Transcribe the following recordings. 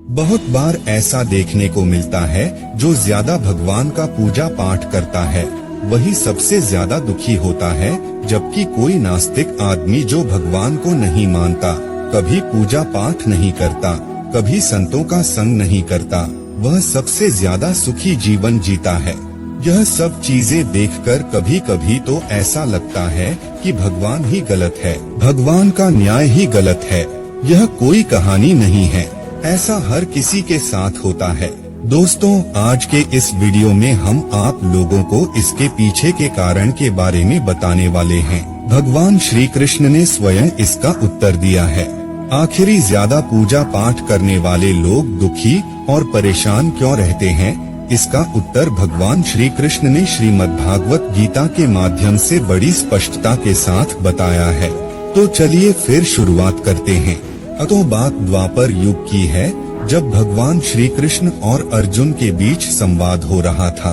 बहुत बार ऐसा देखने को मिलता है, जो ज्यादा भगवान का पूजा पाठ करता है वही सबसे ज्यादा दुखी होता है, जबकि कोई नास्तिक आदमी जो भगवान को नहीं मानता, कभी पूजा पाठ नहीं करता, कभी संतों का संग नहीं करता, वह सबसे ज्यादा सुखी जीवन जीता है। यह सब चीजें देखकर कभी कभी तो ऐसा लगता है कि भगवान ही गलत है, भगवान का न्याय ही गलत है। यह कोई कहानी नहीं है, ऐसा हर किसी के साथ होता है। दोस्तों, आज के इस वीडियो में हम आप लोगों को इसके पीछे के कारण के बारे में बताने वाले हैं। भगवान श्री कृष्ण ने स्वयं इसका उत्तर दिया है। आखिरी ज्यादा पूजा पाठ करने वाले लोग दुखी और परेशान क्यों रहते हैं? इसका उत्तर भगवान श्री कृष्ण ने श्रीमद्भागवत गीता के माध्यम से बड़ी स्पष्टता के साथ बताया है। तो चलिए फिर शुरुआत करते हैं। तो बात द्वापर युग की है, जब भगवान श्री कृष्ण और अर्जुन के बीच संवाद हो रहा था।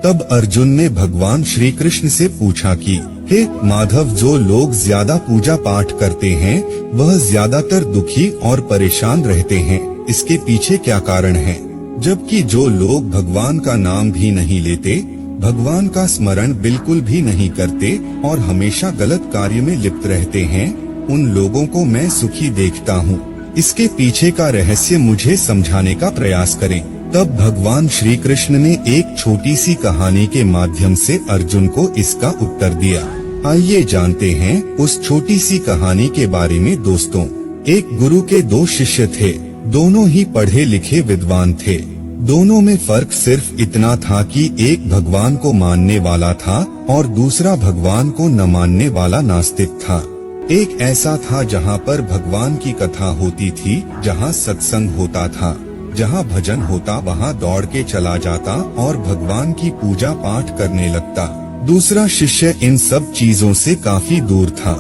तब अर्जुन ने भगवान श्री कृष्ण से पूछा कि हे माधव, जो लोग ज्यादा पूजा पाठ करते हैं वह ज्यादातर दुखी और परेशान रहते हैं, इसके पीछे क्या कारण है? जबकि जो लोग भगवान का नाम भी नहीं लेते, भगवान का स्मरण बिल्कुल भी नहीं करते और हमेशा गलत कार्य में लिप्त रहते हैं, उन लोगों को मैं सुखी देखता हूँ। इसके पीछे का रहस्य मुझे समझाने का प्रयास करें। तब भगवान श्री कृष्ण ने एक छोटी सी कहानी के माध्यम से अर्जुन को इसका उत्तर दिया। आइए जानते हैं उस छोटी सी कहानी के बारे में। दोस्तों, एक गुरु के दो शिष्य थे, दोनों ही पढ़े लिखे विद्वान थे। दोनों में फर्क सिर्फ इतना था कि एक भगवान को मानने वाला था और दूसरा भगवान को न मानने वाला नास्तिक था। एक ऐसा था जहाँ पर भगवान की कथा होती थी, जहाँ सत्संग होता था, जहाँ भजन होता वहाँ दौड़ के चला जाता और भगवान की पूजा पाठ करने लगता। दूसरा शिष्य इन सब चीजों से काफी दूर था।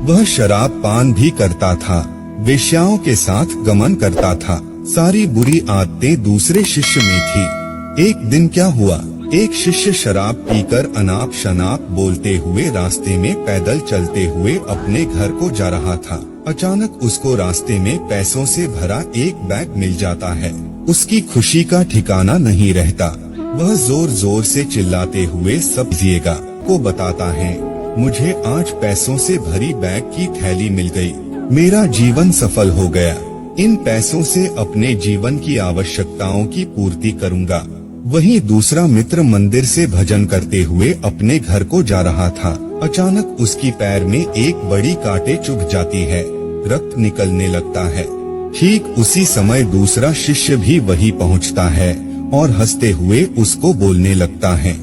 वह शराब पान भी करता था, वेश्याओं के साथ गमन करता था। सारी बुरी आदतें दूसरे शिष्य में थी। एक दिन क्या हुआ, एक शिष्य शराब पीकर अनाप शनाप बोलते हुए रास्ते में पैदल चलते हुए अपने घर को जा रहा था। अचानक उसको रास्ते में पैसों से भरा एक बैग मिल जाता है। उसकी खुशी का ठिकाना नहीं रहता। वह जोर जोर से चिल्लाते हुए सब जिएगा को बताता है, मुझे आज पैसों से भरी बैग की थैली मिल गई, मेरा जीवन सफल हो गया। इन पैसों से अपने जीवन की आवश्यकताओं की पूर्ति करूंगा। वहीं दूसरा मित्र मंदिर से भजन करते हुए अपने घर को जा रहा था। अचानक उसकी पैर में एक बड़ी कांटे चुभ जाती है, रक्त निकलने लगता है। ठीक उसी समय दूसरा शिष्य भी वहीं पहुंचता है और हंसते हुए उसको बोलने लगता है,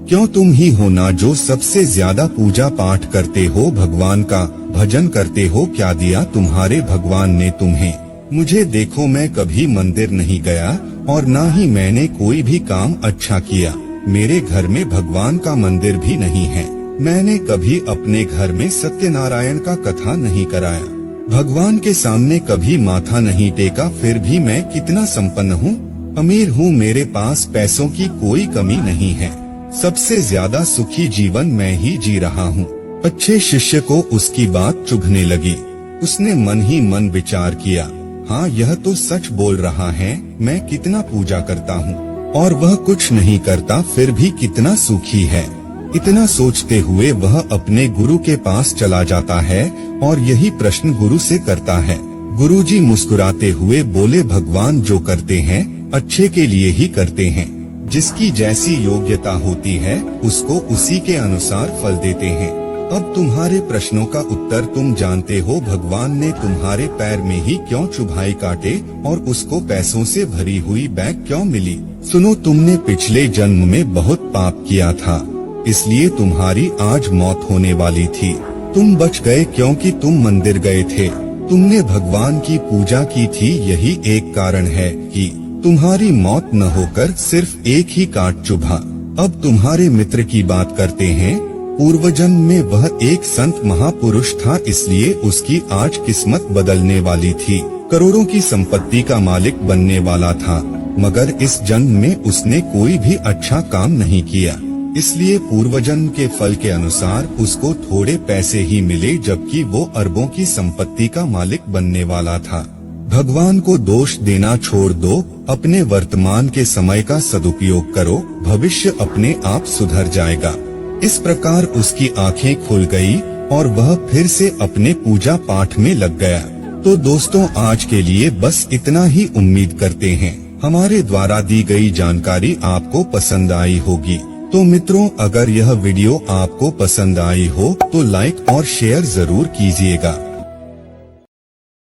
क्यों तुम ही हो ना जो सबसे ज्यादा पूजा पाठ करते हो, भगवान का भजन करते हो, क्या दिया तुम्हारे भगवान ने तुम्हें? मुझे देखो, मैं कभी मंदिर नहीं गया और ना ही मैंने कोई भी काम अच्छा किया। मेरे घर में भगवान का मंदिर भी नहीं है। मैंने कभी अपने घर में सत्यनारायण का कथा नहीं कराया, भगवान के सामने कभी माथा नहीं टेका। फिर भी मैं कितना संपन्न हूँ, अमीर हूँ, मेरे पास पैसों की कोई कमी नहीं है। सबसे ज्यादा सुखी जीवन मैं ही जी रहा हूँ। अच्छे शिष्य को उसकी बात चुभने लगी। उसने मन ही मन विचार किया, हाँ यह तो सच बोल रहा है, मैं कितना पूजा करता हूँ और वह कुछ नहीं करता, फिर भी कितना सुखी है। इतना सोचते हुए वह अपने गुरु के पास चला जाता है और यही प्रश्न गुरु से करता है। गुरुजी मुस्कुराते हुए बोले, भगवान जो करते हैं अच्छे के लिए ही करते हैं। जिसकी जैसी योग्यता होती है उसको उसी के अनुसार फल देते हैं। अब तुम्हारे प्रश्नों का उत्तर तुम जानते हो। भगवान ने तुम्हारे पैर में ही क्यों चुभाई काटे और उसको पैसों से भरी हुई बैग क्यों मिली? सुनो, तुमने पिछले जन्म में बहुत पाप किया था, इसलिए तुम्हारी आज मौत होने वाली थी। तुम बच गए क्योंकि तुम मंदिर गए थे, तुमने भगवान की पूजा की थी। यही एक कारण है कि तुम्हारी मौत न होकर सिर्फ एक ही काट चुभा। अब तुम्हारे मित्र की बात करते हैं। पूर्वजन्म में वह एक संत महापुरुष था, इसलिए उसकी आज किस्मत बदलने वाली थी। करोड़ों की संपत्ति का मालिक बनने वाला था, मगर इस जन्म में उसने कोई भी अच्छा काम नहीं किया, इसलिए पूर्वजन्म के फल के अनुसार उसको थोड़े पैसे ही मिले, जबकि वो अरबों की संपत्ति का मालिक बनने वाला था। भगवान को दोष देना छोड़ दो, अपने वर्तमान के समय का सदुपयोग करो, भविष्य अपने आप सुधर जाएगा। इस प्रकार उसकी आंखें खुल गई और वह फिर से अपने पूजा पाठ में लग गया। तो दोस्तों, आज के लिए बस इतना ही। उम्मीद करते हैं हमारे द्वारा दी गई जानकारी आपको पसंद आई होगी। तो मित्रों, अगर यह वीडियो आपको पसंद आई हो तो लाइक और शेयर जरूर कीजिएगा।